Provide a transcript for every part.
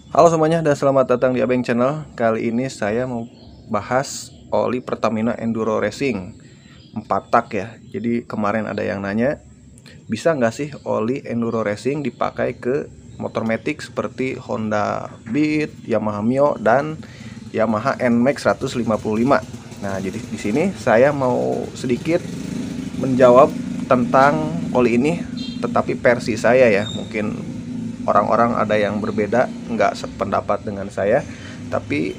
Halo semuanya dan selamat datang di Abeng Channel. Kali ini saya mau bahas oli Pertamina Enduro Racing 4 tak ya. Jadi kemarin ada yang nanya, bisa nggak sih oli Enduro Racing dipakai ke motor matic seperti Honda Beat, Yamaha Mio, dan Yamaha NMAX 155. Nah, jadi di sini saya mau sedikit menjawab tentang oli ini, tetapi versi saya ya. Mungkin orang-orang ada yang berbeda, nggak sependapat dengan saya, tapi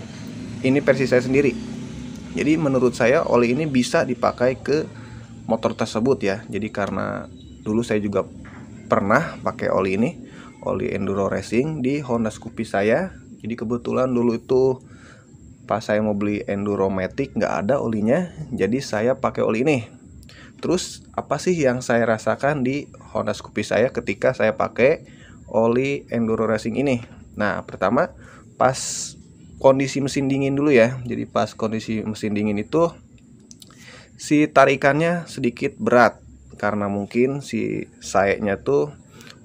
ini versi saya sendiri. Jadi menurut saya oli ini bisa dipakai ke motor tersebut ya. Jadi karena dulu saya juga pernah pakai oli ini, oli Enduro Racing di Honda Scoopy saya. Jadi kebetulan dulu itu pas saya mau beli Enduro Matic nggak ada olinya, jadi saya pakai oli ini. Terus apa sih yang saya rasakan di Honda Scoopy saya ketika saya pakai oli Enduro Racing ini? Nah, pertama pas kondisi mesin dingin dulu ya. Jadi pas kondisi mesin dingin itu si tarikannya sedikit berat karena mungkin si sayeknya tuh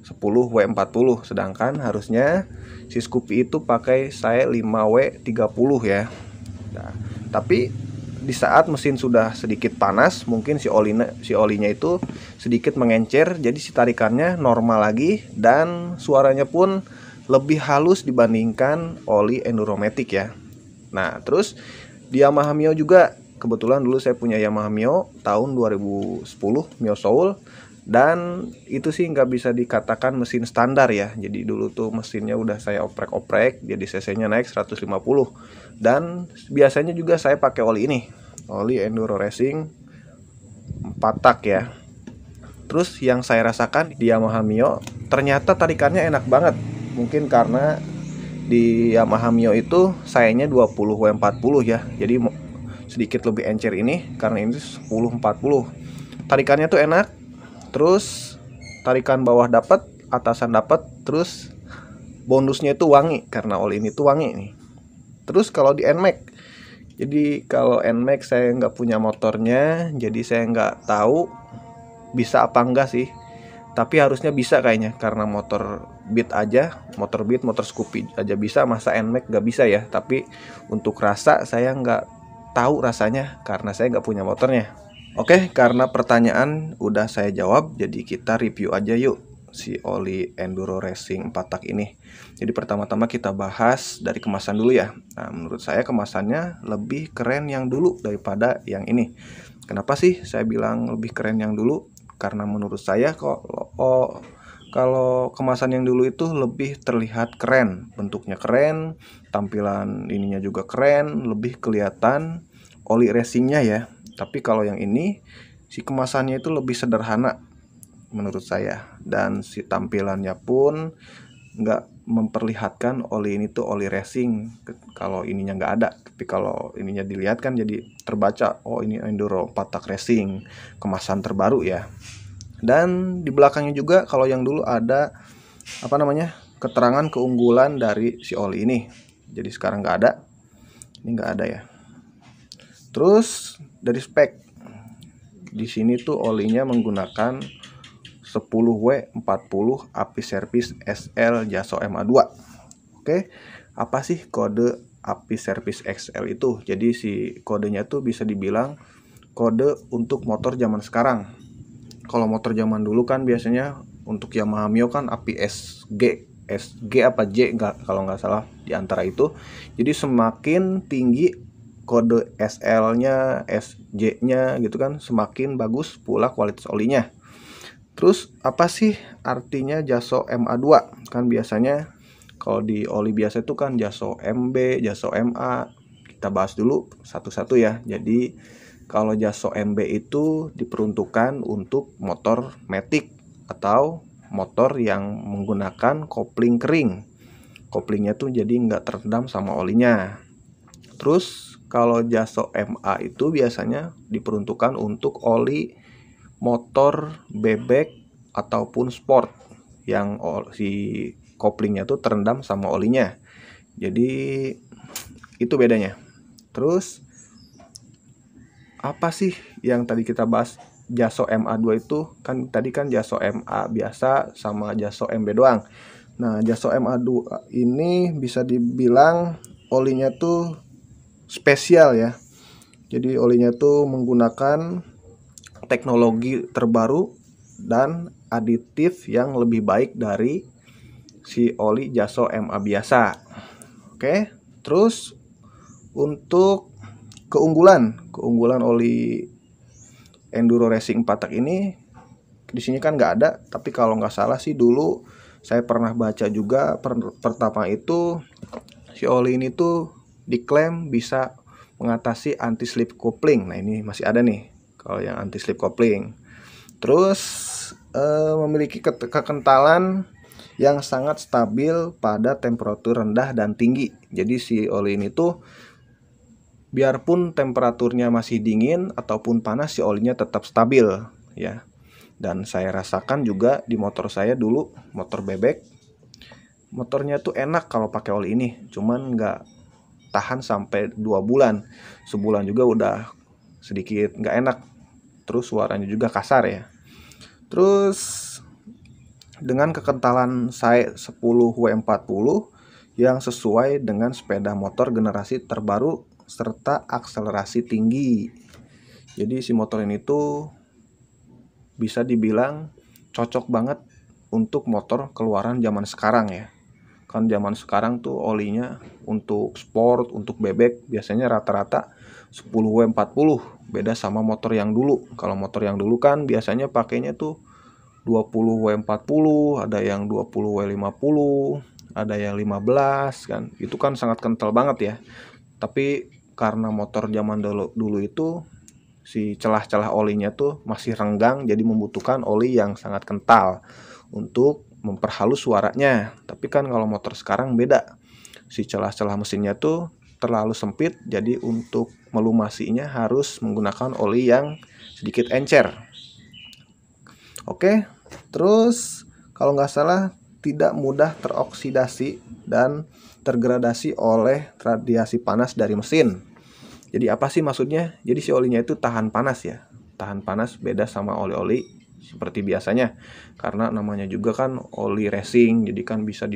10W40, sedangkan harusnya si Scoopy itu pakai sayek 5W30 ya. Nah, tapi di saat mesin sudah sedikit panas, mungkin si olinya itu sedikit mengencer, jadi si tarikannya normal lagi dan suaranya pun lebih halus dibandingkan oli Enduromatic ya. Nah, terus di Yamaha Mio juga, kebetulan dulu saya punya Yamaha Mio tahun 2010, Mio Soul, dan itu sih nggak bisa dikatakan mesin standar ya. Jadi dulu tuh mesinnya udah saya oprek-oprek, jadi cc-nya naik 150. Dan biasanya juga saya pakai oli ini, oli Enduro Racing 4 tak ya. Terus yang saya rasakan di Yamaha Mio, ternyata tarikannya enak banget. Mungkin karena di Yamaha Mio itu sayangnya 20W40 ya. Jadi sedikit lebih encer ini karena ini 10W40. Tarikannya tuh enak. Terus tarikan bawah dapat, atasan dapat, terus bonusnya itu wangi karena oli ini tuh wangi nih. Terus kalau di NMAX, jadi kalau NMAX saya nggak punya motornya, jadi saya nggak tahu bisa apa enggak sih. Tapi harusnya bisa kayaknya karena motor Beat aja, motor Beat, motor Scoopy aja bisa, masa NMAX nggak bisa ya. Tapi untuk rasa saya nggak tahu rasanya karena saya nggak punya motornya. Oke, karena pertanyaan udah saya jawab, jadi kita review aja yuk si oli Enduro Racing 4 tak ini. Jadi pertama-tama kita bahas dari kemasan dulu ya. Nah, menurut saya kemasannya lebih keren yang dulu daripada yang ini. Kenapa sih saya bilang lebih keren yang dulu? Karena menurut saya kalau kemasan yang dulu itu lebih terlihat keren, bentuknya keren, tampilan ininya juga keren, lebih kelihatan oli racingnya ya. Tapi kalau yang ini si kemasannya itu lebih sederhana menurut saya, dan si tampilannya pun nggak memperlihatkan oli ini tuh oli racing kalau ininya nggak ada. Tapi kalau ininya dilihat kan jadi terbaca, oh ini Enduro 4 tak Racing kemasan terbaru ya. Dan di belakangnya juga kalau yang dulu ada apa namanya, keterangan keunggulan dari si oli ini. Jadi sekarang nggak ada, ini nggak ada ya. Terus dari spek, di sini tuh olinya menggunakan 10W40 api servis SL Jaso MA2. Oke, apa sih kode api servis XL itu? Jadi si kodenya tuh bisa dibilang kode untuk motor zaman sekarang. Kalau motor zaman dulu kan biasanya untuk Yamaha Mio kan api SG apa J nggak, kalau nggak salah di antara itu. Jadi semakin tinggi kode SL-nya, SJ-nya gitu kan, semakin bagus pula kualitas olinya. Terus apa sih artinya Jaso MA2? Kan biasanya kalau di oli biasa itu kan Jaso MB, Jaso MA. Kita bahas dulu satu-satu ya. Jadi kalau Jaso MB itu diperuntukkan untuk motor matic atau motor yang menggunakan kopling kering. Koplingnya tuh jadi nggak terendam sama olinya. Terus kalau Jaso MA itu biasanya diperuntukkan untuk oli motor bebek ataupun sport yang si koplingnya tuh terendam sama olinya. Jadi itu bedanya. Terus apa sih yang tadi kita bahas Jaso MA2 itu? Kan tadi kan Jaso MA biasa sama Jaso MB doang. Nah, Jaso MA2 ini bisa dibilang olinya tuh spesial ya. Jadi olinya tuh menggunakan teknologi terbaru dan aditif yang lebih baik dari si oli Jaso MA biasa. Oke, terus untuk keunggulan oli Enduro Racing 4 tak ini di sini kan nggak ada, tapi kalau nggak salah sih dulu saya pernah baca juga pertama itu si oli ini tuh diklaim bisa mengatasi anti slip coupling. Nah, ini masih ada nih kalau yang anti slip coupling. Terus memiliki kekentalan yang sangat stabil pada temperatur rendah dan tinggi. Jadi si oli ini tuh biarpun temperaturnya masih dingin ataupun panas, si olinya tetap stabil ya. Dan saya rasakan juga di motor saya dulu, motor bebek, motornya tuh enak kalau pakai oli ini, cuman nggak tahan sampai 2 bulan. Sebulan juga udah sedikit nggak enak, terus suaranya juga kasar ya. Terus dengan kekentalan saya 10W40 yang sesuai dengan sepeda motor generasi terbaru serta akselerasi tinggi. Jadi si motor ini tuh bisa dibilang cocok banget untuk motor keluaran zaman sekarang ya. Kan zaman sekarang tuh olinya untuk sport, untuk bebek biasanya rata-rata 10W40, beda sama motor yang dulu. Kalau motor yang dulu kan biasanya pakainya tuh 20W40, ada yang 20W50, ada yang 15 kan. Itu kan sangat kental banget ya. Tapi karena motor zaman dulu itu si celah-celah olinya tuh masih renggang, jadi membutuhkan oli yang sangat kental untuk memperhalus suaranya. Tapi kan kalau motor sekarang beda, si celah-celah mesinnya tuh terlalu sempit, jadi untuk melumasinya harus menggunakan oli yang sedikit encer. Oke, terus kalau nggak salah tidak mudah teroksidasi dan tergradasi oleh radiasi panas dari mesin. Jadi apa sih maksudnya? Jadi si olinya itu tahan panas ya. Tahan panas beda sama oli-oli seperti biasanya. Karena namanya juga kan oli racing, jadi kan biasa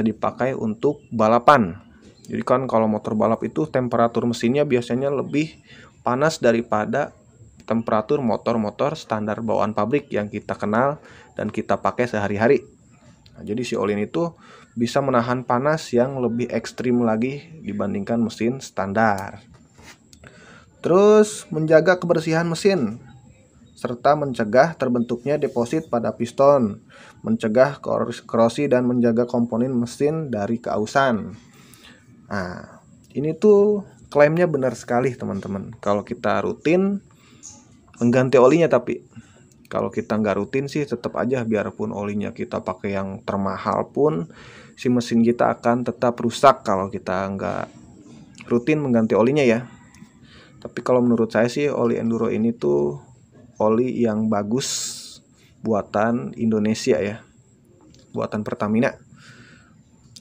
dipakai untuk balapan. Jadi kan kalau motor balap itu temperatur mesinnya biasanya lebih panas daripada temperatur motor-motor standar bawaan pabrik yang kita kenal dan kita pakai sehari-hari. Nah, jadi si oli itu bisa menahan panas yang lebih ekstrim lagi dibandingkan mesin standar. Terus menjaga kebersihan mesin serta mencegah terbentuknya deposit pada piston, mencegah korosi dan menjaga komponen mesin dari keausan. Nah, ini tuh klaimnya benar sekali teman-teman. Kalau kita rutin mengganti olinya, tapi kalau kita nggak rutin sih tetap aja biarpun olinya kita pakai yang termahal pun si mesin kita akan tetap rusak kalau kita nggak rutin mengganti olinya ya. Tapi kalau menurut saya sih oli Enduro ini tuh oli yang bagus buatan Indonesia ya, buatan Pertamina.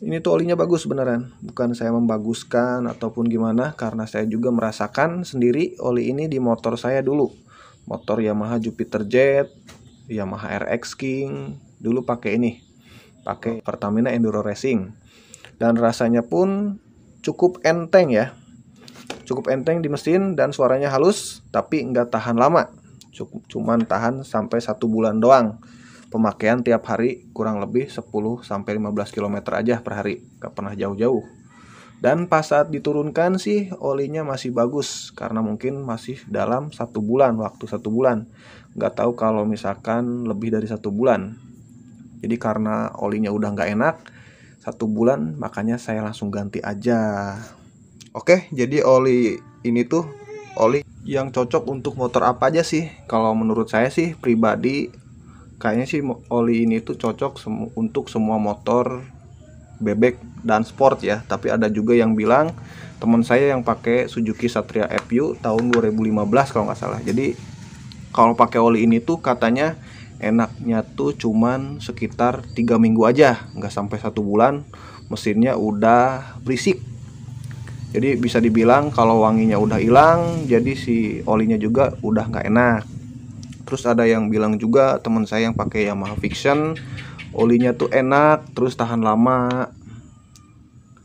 Ini tuh olinya bagus beneran, bukan saya membaguskan ataupun gimana, karena saya juga merasakan sendiri oli ini di motor saya dulu. Motor Yamaha Jupiter Jet, Yamaha RX King, dulu pakai ini, pakai Pertamina Enduro Racing. Dan rasanya pun cukup enteng ya, cukup enteng di mesin dan suaranya halus, tapi nggak tahan lama, cuman tahan sampai 1 bulan doang. Pemakaian tiap hari kurang lebih 10-15 km aja per hari, nggak pernah jauh-jauh. Dan pas saat diturunkan sih olinya masih bagus, karena mungkin masih dalam 1 bulan, waktu 1 bulan. Nggak tahu kalau misalkan lebih dari 1 bulan. Jadi karena olinya udah nggak enak 1 bulan, makanya saya langsung ganti aja. Oke, jadi oli ini tuh oli yang cocok untuk motor apa aja sih? Kalau menurut saya sih pribadi kayaknya sih oli ini tuh cocok untuk semua motor bebek dan sport ya. Tapi ada juga yang bilang, teman saya yang pakai Suzuki Satria FU tahun 2015 kalau nggak salah. Jadi kalau pakai oli ini tuh katanya enaknya tuh cuman sekitar 3 minggu aja, nggak sampai 1 bulan mesinnya udah berisik. Jadi bisa dibilang kalau wanginya udah hilang, jadi si olinya juga udah nggak enak. Terus ada yang bilang juga teman saya yang pakai Yamaha Vision, olinya tuh enak, terus tahan lama.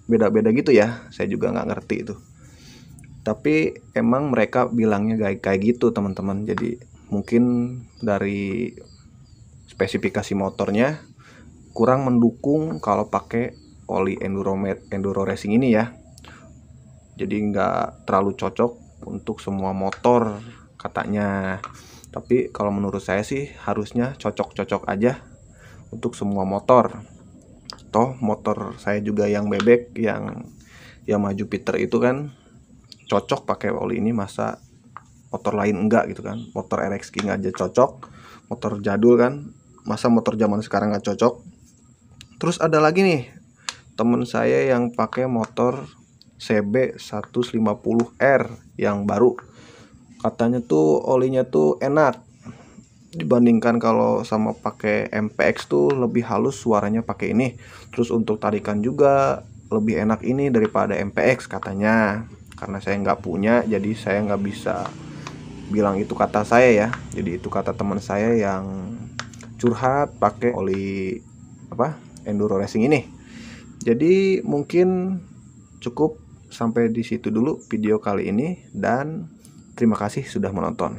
Beda-beda gitu ya, saya juga nggak ngerti itu. Tapi emang mereka bilangnya kayak gitu teman-teman. Jadi mungkin dari spesifikasi motornya kurang mendukung kalau pakai oli enduro racing ini ya. Jadi nggak terlalu cocok untuk semua motor katanya. Tapi kalau menurut saya sih harusnya cocok-cocok aja untuk semua motor. Toh motor saya juga yang bebek, yang Yamaha Jupiter itu kan cocok pakai oli ini, masa motor lain enggak gitu kan. Motor RX King aja cocok, motor jadul kan, masa motor zaman sekarang nggak cocok. Terus ada lagi nih temen saya yang pakai motor CB 150R yang baru, katanya tuh olinya tuh enak dibandingkan kalau sama pakai MPX tuh lebih halus suaranya pakai ini. Terus untuk tarikan juga lebih enak ini daripada MPX katanya. Karena saya nggak punya, jadi saya nggak bisa bilang itu kata saya ya. Jadi itu kata teman saya yang curhat pakai oli enduro racing ini. Jadi mungkin cukup sampai di situ dulu video kali ini, dan terima kasih sudah menonton.